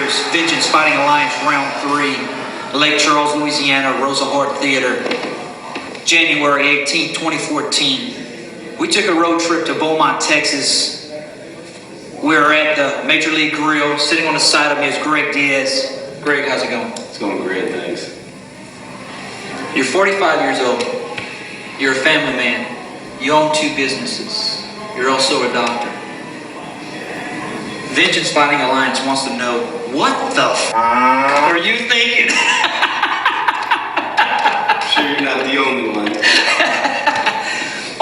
years, Vengeance Fighting Alliance Round 3, Lake Charles, Louisiana, Rosa Hart Theater, January 18, 2014. We took a road trip to Beaumont, Texas. We were at the Major League Grill. Sitting on the side of me is Greg Diaz. Greg, how's it going? It's going great, thanks. You're 45 years old. You're a family man. You own 2 businesses. You're also a doctor. Vengeance Fighting Alliance wants to know, what the are you thinking? Sure you're not the only one.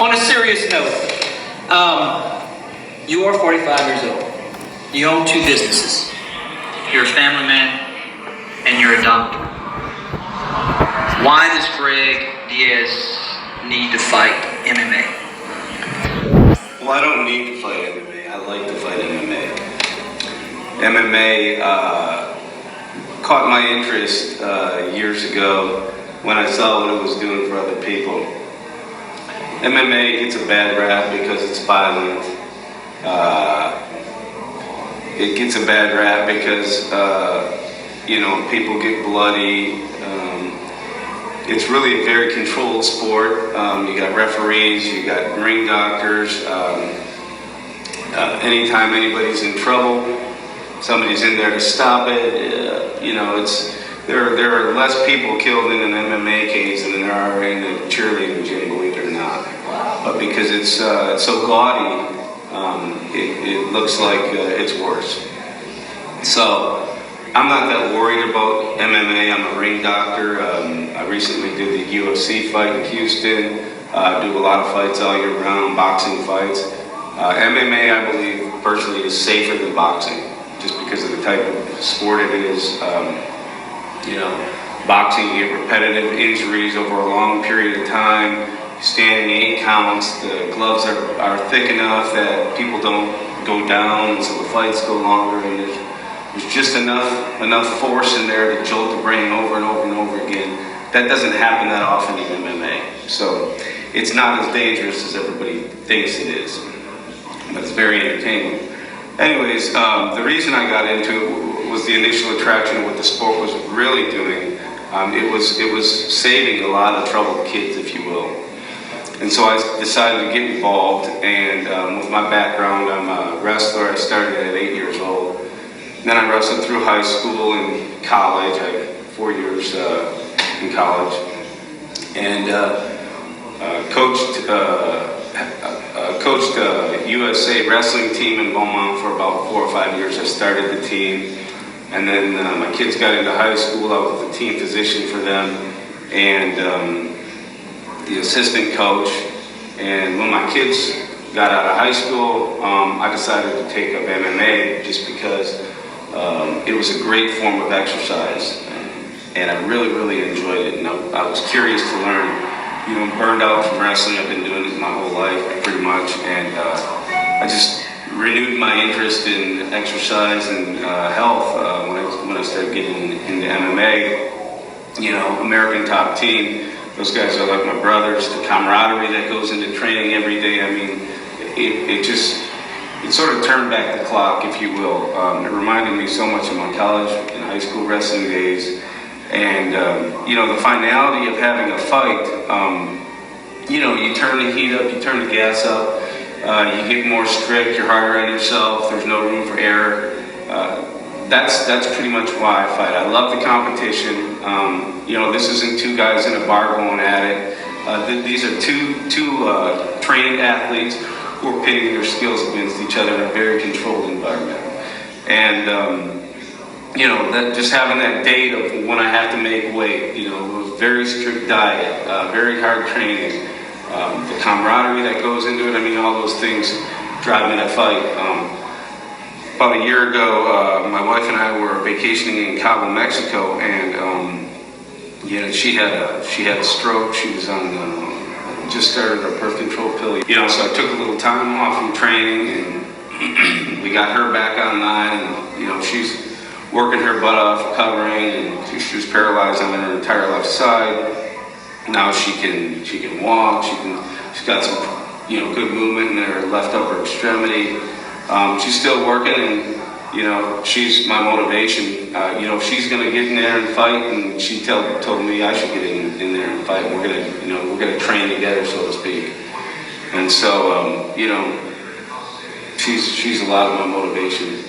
On a serious note, you are 45 years old. You own 2 businesses. You're a family man, and you're a doctor. Why does Greg Diaz need to fight MMA? Well, I don't need to fight MMA. I like to fight MMA. MMA caught my interest years ago when I saw what it was doing for other people. MMA gets a bad rap because it's violent. It gets a bad rap because people get bloody. It's really a very controlled sport. You got referees, you got ring doctors. Anytime anybody's in trouble, somebody's in there to stop it. There are less people killed in an MMA case than there are in a cheerleading gym, believe it or not. But because it's so gaudy, it looks like it's worse. So I'm not that worried about MMA. I'm a ring doctor. I recently did the UFC fight in Houston. I do a lot of fights all year round, boxing fights. MMA, I believe, personally, is safer than boxing, just because of the type of sport it is. Boxing, you get repetitive injuries over a long period of time. Standing 8 counts, the gloves are thick enough that people don't go down, so the fights go longer, and there's just enough force in there to jolt the brain over and over and over again. That doesn't happen that often in MMA, so it's not as dangerous as everybody thinks it is, but it's very entertaining. Anyways, the reason I got into it was the initial attraction of what the sport was really doing. It was saving a lot of troubled kids, if you will. And so I decided to get involved, and with my background, I'm a wrestler. I started at 8 years old. Then I wrestled through high school and college. I had 4 years in college, and coached a USA wrestling team in Beaumont for about 4 or 5 years. I started the team, and then my kids got into high school. I was the team physician for them, and the assistant coach. And when my kids got out of high school, I decided to take up MMA just because it was a great form of exercise, and I really, really enjoyed it. And I was curious to learn. Burned out from wrestling. I've been doing it my whole life, pretty much, and I just renewed my interest in exercise and health when I started getting into MMA. American Top Team. Those guys are like my brothers. The camaraderie that goes into training every day. I mean, it sort of turned back the clock, if you will. It reminded me so much of my college and high school wrestling days. And, the finality of having a fight, you turn the heat up, you turn the gas up, you get more strict, you're harder on yourself, there's no room for error. That's pretty much why I fight. I love the competition. This isn't 2 guys in a bar going at it. These are two trained athletes who are pitting their skills against each other in a very controlled environment. And, that just having that date of when I have to make weight, a very strict diet, very hard training, the camaraderie that goes into it, all those things drive me to fight. About a year ago, my wife and I were vacationing in Cabo, Mexico, and she had a stroke. She was on just started her birth control pill. So I took a little time off from training, and we got her back online, and she's working her butt off, recovering, and she was paralyzed on her entire left side. Now she can walk. She's got some good movement in her left upper extremity. She's still working, and you know, she's my motivation. You know, if she's gonna get in there and fight, and she told me I should get in there and fight. We're gonna train together, so to speak. And so, you know, she's a lot of my motivation.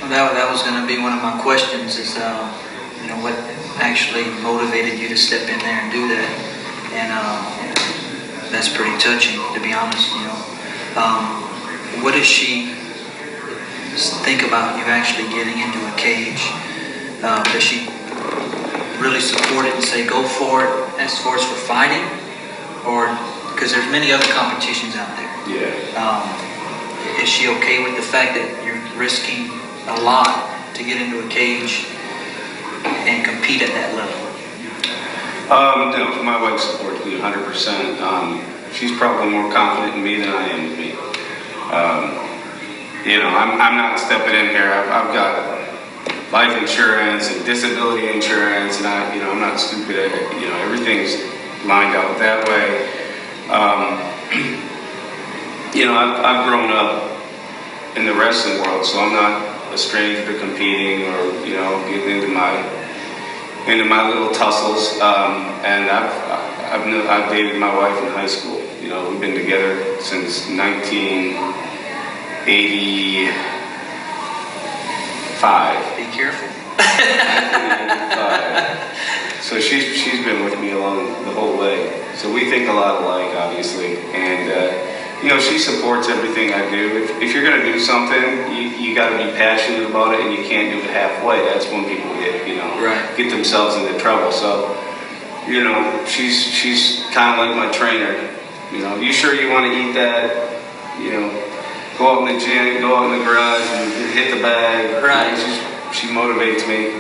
Well, that was going to be one of my questions. Is you know, what actually motivated you to step in there and do that? And that's pretty touching, to be honest. You know, what does she think about you actually getting into a cage? Does she really support it and say go for it as far as for fighting, or because there's many other competitions out there? Yeah. Is she okay with the fact that you're risking a lot to get into a cage and compete at that level? No, my wife supports me 100%. She's probably more confident in me than I am with me. You know, I'm not stepping in here. I've got life insurance and disability insurance, and I'm not stupid at it. You know, everything's lined out that way. You know, I've grown up in the wrestling world, so I'm not a stranger to competing or, you know, getting into my little tussles. And I've dated my wife in high school. You know, we've been together since 1985. Be careful. 1985. So she's been with me along the whole way. So we think a lot alike, obviously, and you know, she supports everything I do. If you're going to do something, you got to be passionate about it, and you can't do it halfway. That's when people get themselves into trouble. So, you know, she's kind of like my trainer. You know, you sure you want to eat that? You know, go out in the gym, go out in the garage, and hit the bag. Right. She motivates me.